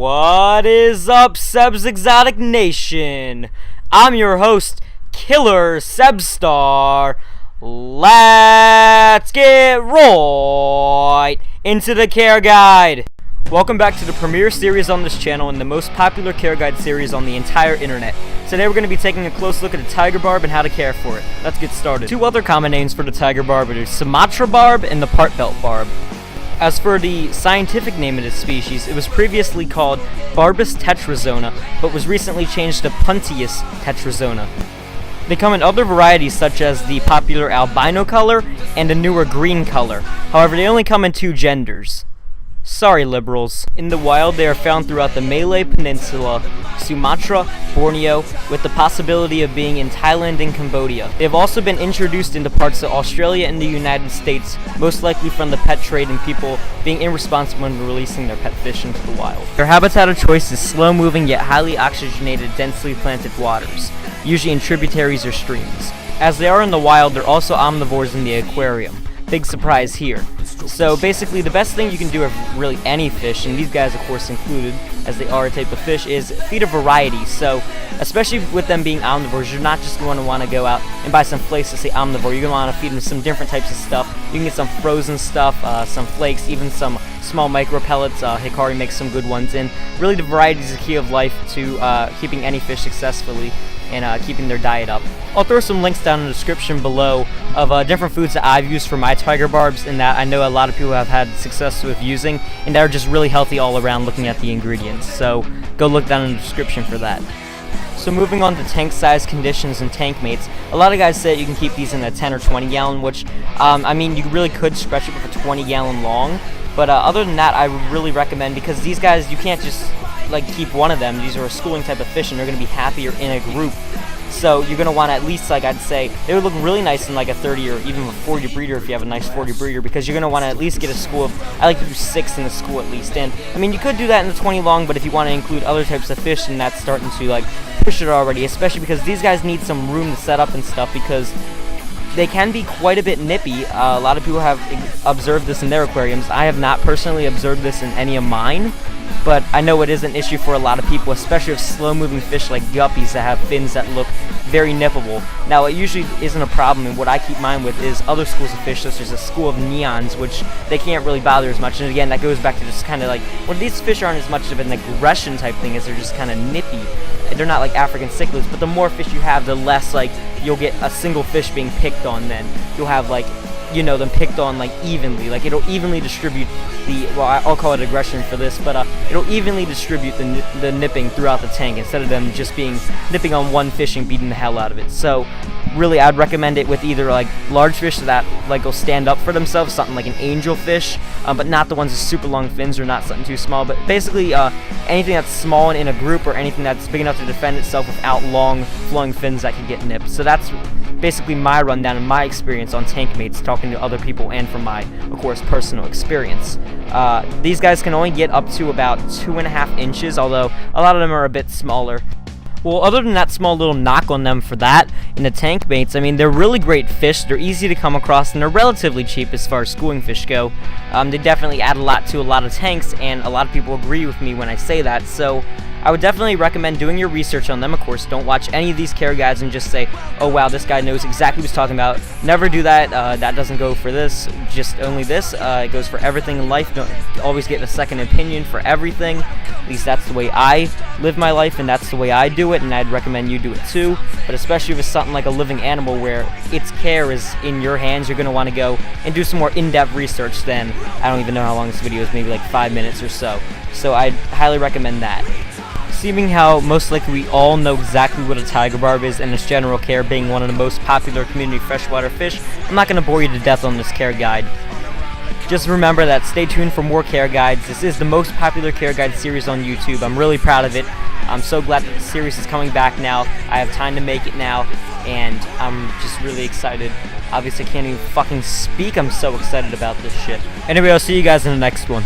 What is up, Seb's Exotic Nation? I'm your host, Killer Sebstar. Let's get right into the care guide. Welcome back to the premiere series on this channel and the most popular care guide series on the entire internet. Today we're going to be taking a close look at the Tiger Barb and how to care for it. Let's get started. Two other common names for the Tiger Barb are the Sumatra Barb and the Part Belt Barb. As for the scientific name of this species, it was previously called Barbus tetrazona, but was recently changed to Puntius tetrazona. They come in other varieties such as the popular albino color and the newer green color. However, they only come in two genders. Sorry, liberals. In the wild, they are found throughout the Malay Peninsula, Sumatra, Borneo, with the possibility of being in Thailand and Cambodia. They have also been introduced into parts of Australia and the United States, most likely from the pet trade and people being irresponsible in releasing their pet fish into the wild. Their habitat of choice is slow-moving yet highly oxygenated, densely planted waters, usually in tributaries or streams. As they are in the wild, they're also omnivores in the aquarium. Big surprise here. So basically the best thing you can do with really any fish, and these guys of course included, as they are a type of fish, is feed a variety. So especially with them being omnivores, you're not just going to want to go out and buy some flakes to say omnivore. You're going to want to feed them some different types of stuff. You can get some frozen stuff, some flakes, even some small micro pellets. Hikari makes some good ones, and really the variety is the key of life to keeping any fish successfully and keeping their diet up. I'll throw some links down in the description below of different foods that I've used for my Tiger Barbs and that I know a lot of people have had success with using and that are just really healthy all around looking at the ingredients. So go look down in the description for that. So moving on to tank size conditions and tank mates, a lot of guys say you can keep these in a 10 or 20 gallon, which I mean you really could stretch it with a 20 gallon long, but other than that I would really recommend, because these guys you can't just like keep one of them. These are a schooling type of fish and they're going to be happier in a group. So you're going to want to at least, like I'd say, they would look really nice in like a 30 or even a 40 breeder if you have a nice 40 breeder, because you're going to want to at least get a school of, I like to do 6 in the school at least. And I mean, you could do that in the 20 long, but if you want to include other types of fish, then that's starting to like push it already, especially because these guys need some room to set up and stuff, because they can be quite a bit nippy. A lot of people have observed this in their aquariums. I have not personally observed this in any of mine, but I know it is an issue for a lot of people, especially with slow-moving fish like guppies that have fins that look very nippable. Now, it usually isn't a problem, and what I keep mine with is other schools of fish, such as a school of neons, which they can't really bother as much. And again, that goes back to just kind of like, well, these fish aren't as much of an aggression type thing as they're just kind of nippy. They're not like African cichlids, but the more fish you have, the less like you'll get a single fish being picked on. Then you'll have like, you know, them picked on like evenly. Like it'll evenly distribute the, well, I'll call it aggression for this, but it'll evenly distribute the nipping throughout the tank instead of them just being nipping on one fish and beating the hell out of it. So really I'd recommend it with either like large fish that like will stand up for themselves, something like an angelfish, but not the ones with super long fins, or not something too small, but basically anything that's small and in a group, or anything that's big enough to defend itself without long flowing fins that can get nipped. So that's basically my rundown and my experience on tank mates, talking to other people and from my, of course, personal experience. These guys can only get up to about 2.5 inches, although a lot of them are a bit smaller. Well, other than that small little knock on them for that, in the tank mates, I mean, they're really great fish. They're easy to come across, and they're relatively cheap as far as schooling fish go. They definitely add a lot to a lot of tanks, and a lot of people agree with me when I say that. So I would definitely recommend doing your research on them. Of course, don't watch any of these care guides and just say, oh wow, this guy knows exactly what he's talking about. Never do that. That doesn't go for this, just only this. It goes for everything in life. Don't always get a second opinion for everything. At least that's the way I live my life, and that's the way I do it, and I'd recommend you do it too. But especially if it's something like a living animal where its care is in your hands, you're going to want to go and do some more in-depth research than, I don't even know how long this video is, maybe like 5 minutes or so. So I'd highly recommend that. Seeming how most likely we all know exactly what a Tiger Barb is and its general care being one of the most popular community freshwater fish, I'm not going to bore you to death on this care guide. Just remember that stay tuned for more care guides. This is the most popular care guide series on YouTube. I'm really proud of it. I'm so glad that the series is coming back now. I have time to make it now, and I'm just really excited. Obviously, I can't even fucking speak. I'm so excited about this shit. Anyway, I'll see you guys in the next one.